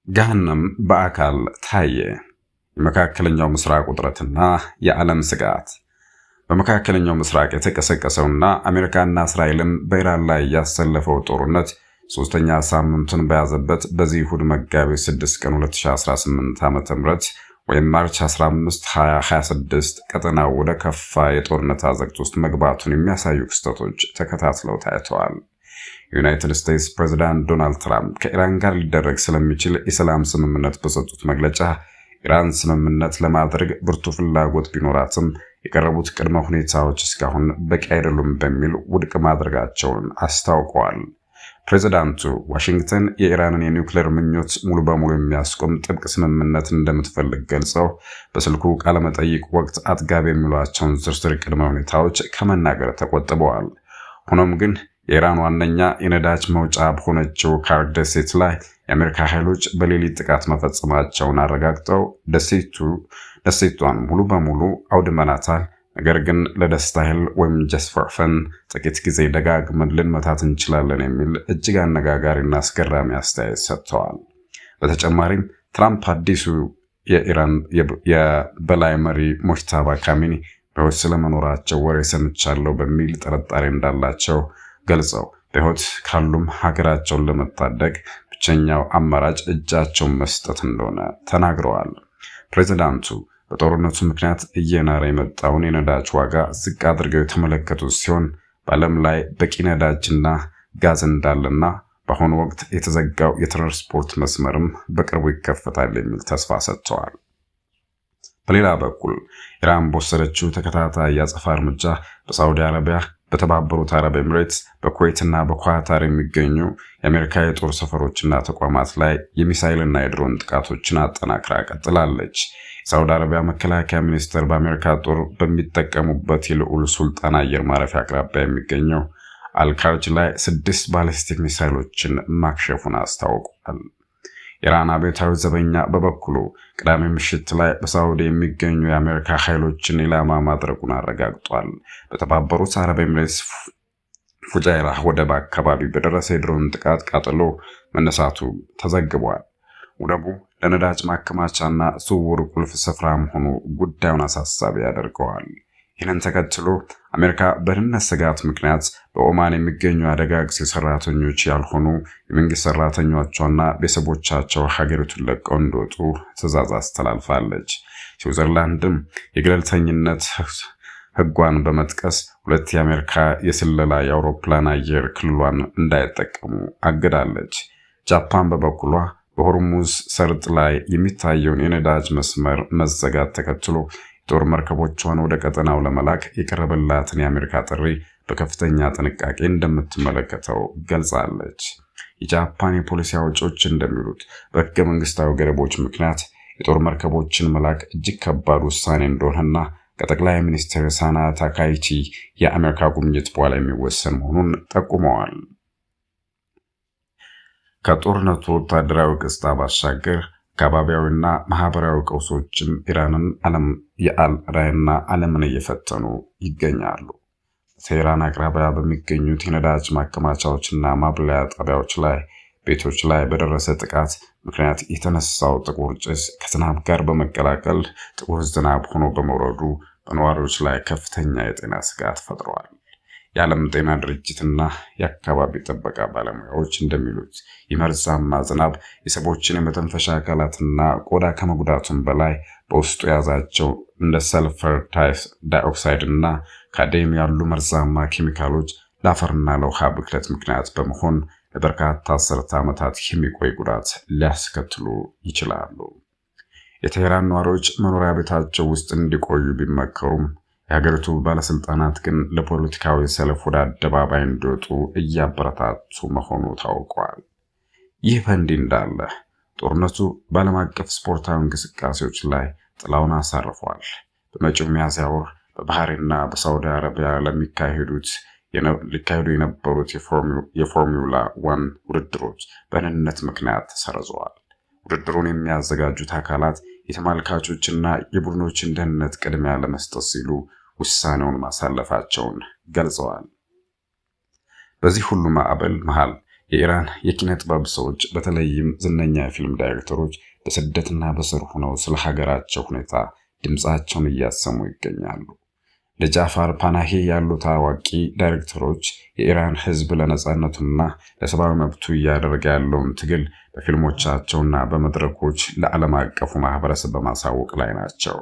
ገሃነም በአካል ታየ። የመካከለኛው ምስራቅ ውጥረትና የዓለም ስጋት። በመካከለኛው ምስራቅ የተቀሰቀሰውና አሜሪካና እስራኤልን በኢራን ላይ ያሰለፈው ጦርነት ሶስተኛ ሳምንቱን በያዘበት በዚህ እሁድ መጋቢት 6 ቀን 2018 ዓ.ም ወይም ማርች 15 2026 ቀጠናው ወደ ከፋ የጦርነት አዘቅት ውስጥ መግባቱን የሚያሳዩ ክስተቶች ተከታትለው ታይተዋል። ዩናይትድ ስቴትስ ፕሬዝዳንት ዶናልድ ትራምፕ ከኢራን ጋር ሊደረግ ስለሚችል የሰላም ስምምነት በሰጡት መግለጫ ኢራን ስምምነት ለማድረግ ብርቱ ፍላጎት ቢኖራትም የቀረቡት ቅድመ ሁኔታዎች እስካሁን በቂ አይደሉም በሚል ውድቅ ማድረጋቸውን አስታውቀዋል። ፕሬዝዳንቱ ዋሽንግተን የኢራንን የኒውክሌር ምኞት ሙሉ በሙሉ የሚያስቆም ጥብቅ ስምምነት እንደምትፈልግ ገልጸው በስልኩ ቃለመጠይቅ ወቅት አጥጋቢ የሚሏቸውን ዝርዝር ቅድመ ሁኔታዎች ከመናገር ተቆጥበዋል። ሆኖም ግን የኢራን ዋነኛ የነዳጅ መውጫ በሆነችው ካርድ ደሴት ላይ የአሜሪካ ኃይሎች በሌሊት ጥቃት መፈጸማቸውን አረጋግጠው ደሴቷን ሙሉ በሙሉ አውድመናታል፣ ነገር ግን ለደስታ ያህል ወይም just for fun ጥቂት ጊዜ ደጋግመን ልንመታት እንችላለን የሚል እጅግ አነጋጋሪና አስገራሚ አስተያየት ሰጥተዋል። በተጨማሪም ትራምፕ አዲሱ የኢራን የበላይ መሪ ሙጅተባ ካሚኒ በሕይወት ስለመኖራቸው ወሬ ሰምቻለሁ በሚል ጥርጣሬ እንዳላቸው ገልጸው በሕይወት ካሉም ሀገራቸውን ለመታደግ ብቸኛው አማራጭ እጃቸውን መስጠት እንደሆነ ተናግረዋል። ፕሬዝዳንቱ በጦርነቱ ምክንያት እየናረ የመጣውን የነዳጅ ዋጋ ዝቅ አድርገው የተመለከቱ ሲሆን በዓለም ላይ በቂ ነዳጅና ጋዝ እንዳለና በአሁኑ ወቅት የተዘጋው የትራንስፖርት መስመርም በቅርቡ ይከፈታል የሚል ተስፋ ሰጥተዋል። በሌላ በኩል ኢራን በወሰደችው ተከታታይ የአጸፋ እርምጃ በሳዑዲ አረቢያ፣ በተባበሩት አረብ ኤሚሬትስ፣ በኩዌትና በኳታር የሚገኙ የአሜሪካ የጦር ሰፈሮችና ተቋማት ላይ የሚሳኤልና የድሮን ጥቃቶችን አጠናክራ ቀጥላለች። የሳዑዲ አረቢያ መከላከያ ሚኒስቴር በአሜሪካ ጦር በሚጠቀሙበት የልዑል ሱልጣን አየር ማረፊያ አቅራቢያ የሚገኘው አልካርጅ ላይ 6 ባሊስቲክ ሚሳኤሎችን ማክሸፉን አስታውቋል። ኢራን አብዮታዊ ዘበኛ በበኩሉ ቅዳሜ ምሽት ላይ በሳዑዲ የሚገኙ የአሜሪካ ኃይሎችን ኢላማ ማድረጉን አረጋግጧል። በተባበሩት አረብ ኤሚሬትስ ፉጃይራ ወደብ አካባቢ በደረሰ የድሮን ጥቃት ቃጠሎ መነሳቱ ተዘግቧል። ወደቡ ለነዳጅ ማከማቻና ዝውውር ቁልፍ ስፍራ መሆኑ ጉዳዩን አሳሳቢ ያደርገዋል። ይህንን ተከትሎ አሜሪካ በደህንነት ስጋት ምክንያት በኦማን የሚገኙ አደጋ ጊዜ ሰራተኞች ያልሆኑ የመንግስት ሰራተኞቿና ቤተሰቦቻቸው ሀገሪቱን ለቀው እንዲወጡ ትዕዛዝ አስተላልፋለች። ስዊዘርላንድም የገለልተኝነት ሕጓን በመጥቀስ 2 የአሜሪካ የስለላ የአውሮፕላን አየር ክልሏን እንዳይጠቀሙ አግዳለች። ጃፓን በበኩሏ በሆርሙዝ ሰርጥ ላይ የሚታየውን የነዳጅ መስመር መዘጋት ተከትሎ ጦር መርከቦቿን ወደ ቀጠናው ለመላክ የቀረበላትን የአሜሪካ ጥሪ በከፍተኛ ጥንቃቄ እንደምትመለከተው ገልጻለች። የጃፓን የፖሊሲ አውጪዎች እንደሚሉት በሕገ መንግስታዊ ገደቦች ምክንያት የጦር መርከቦችን መላክ እጅግ ከባድ ውሳኔ እንደሆነና ከጠቅላይ ሚኒስትር ሳና ታካይቺ የአሜሪካ ጉብኝት በኋላ የሚወሰን መሆኑን ጠቁመዋል። ከጦርነቱ ወታደራዊ ገጽታ ባሻገር አካባቢያዊና ማህበራዊ ቀውሶችም ኢራንን የአልራይና ዓለምን እየፈተኑ ይገኛሉ። በቴህራን አቅራቢያ በሚገኙት የነዳጅ ማከማቻዎችና ማብላያ ጣቢያዎች ላይ ቤቶች ላይ በደረሰ ጥቃት ምክንያት የተነሳው ጥቁር ጭስ ከዝናብ ጋር በመቀላቀል ጥቁር ዝናብ ሆኖ በመውረዱ በነዋሪዎች ላይ ከፍተኛ የጤና ስጋት ፈጥሯል። የዓለም ጤና ድርጅትና የአካባቢ ጥበቃ ባለሙያዎች እንደሚሉት የመርዛማ ዝናብ የሰዎችን የመተንፈሻ አካላትና ቆዳ ከመጉዳቱም በላይ በውስጡ የያዛቸው እንደ ሰልፈር ዳይኦክሳይድ እና ካድሚየም ያሉ መርዛማ ኬሚካሎች ለአፈርና ለውሃ ብክለት ምክንያት በመሆን ለበርካታ አስርተ ዓመታት የሚቆይ ጉዳት ሊያስከትሉ ይችላሉ። የቴህራን ነዋሪዎች መኖሪያ ቤታቸው ውስጥ እንዲቆዩ ቢመከሩም የሀገሪቱ ባለስልጣናት ግን ለፖለቲካዊ ሰልፍ ወደ አደባባይ እንዲወጡ እያበረታቱ መሆኑ ታውቋል። ይህ በእንዲህ እንዳለ ጦርነቱ በዓለም አቀፍ ስፖርታዊ እንቅስቃሴዎች ላይ ጥላውን አሳርፏል። በመጪው ሚያዝያ ወር በባህሬንና በሳዑዲ አረቢያ ሊካሄዱ የነበሩት የፎርሙላ 1 ውድድሮች በደህንነት ምክንያት ተሰርዘዋል። ውድድሩን የሚያዘጋጁት አካላት የተመልካቾችና የቡድኖችን ደህንነት ቅድሚያ ለመስጠት ሲሉ ውሳኔውን ማሳለፋቸውን ገልጸዋል። በዚህ ሁሉ ማዕበል መሃል የኢራን የኪነ ጥበብ ሰዎች በተለይም ዝነኛ የፊልም ዳይሬክተሮች በስደትና በስር ሆነው ስለ ሀገራቸው ሁኔታ ድምፃቸውን እያሰሙ ይገኛሉ። እንደ ጃፋር ፓናሂ ያሉ ታዋቂ ዳይሬክተሮች የኢራን ሕዝብ ለነጻነቱና ለሰብአዊ መብቱ እያደረገ ያለውን ትግል በፊልሞቻቸውና በመድረኮች ለዓለም አቀፉ ማህበረሰብ በማሳወቅ ላይ ናቸው።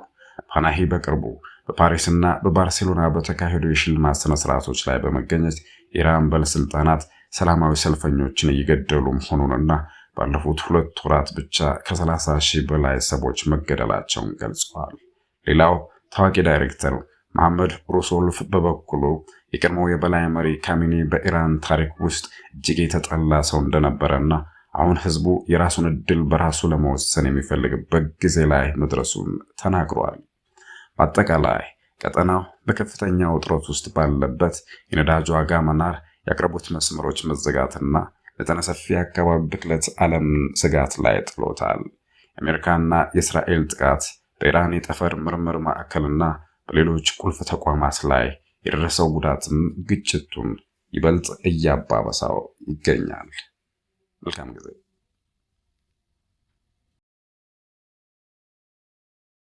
ፓናሂ በቅርቡ በፓሪስና በባርሴሎና በተካሄዱ የሽልማት ስነ ስርዓቶች ላይ በመገኘት የኢራን ባለስልጣናት ሰላማዊ ሰልፈኞችን እየገደሉ መሆኑንና ባለፉት 2 ወራት ብቻ ከ30 ሺህ በላይ ሰዎች መገደላቸውን ገልጸዋል። ሌላው ታዋቂ ዳይሬክተር መሐመድ ሩሶልፍ በበኩሉ የቀድሞው የበላይ መሪ ካሚኒ በኢራን ታሪክ ውስጥ እጅግ የተጠላ ሰው እንደነበረና አሁን ህዝቡ የራሱን እድል በራሱ ለመወሰን የሚፈልግበት ጊዜ ላይ መድረሱን ተናግሯል። በአጠቃላይ ቀጠናው በከፍተኛ ውጥረት ውስጥ ባለበት የነዳጅ ዋጋ መናር፣ የአቅርቦት መስመሮች መዘጋትና መጠነ ሰፊ አካባቢ ብክለት ዓለምን ስጋት ላይ ጥሎታል። የአሜሪካና የእስራኤል ጥቃት በኢራን የጠፈር ምርምር ማዕከልና በሌሎች ቁልፍ ተቋማት ላይ የደረሰው ጉዳትም ግጭቱን ይበልጥ እያባበሳው ይገኛል። መልካም ጊዜ።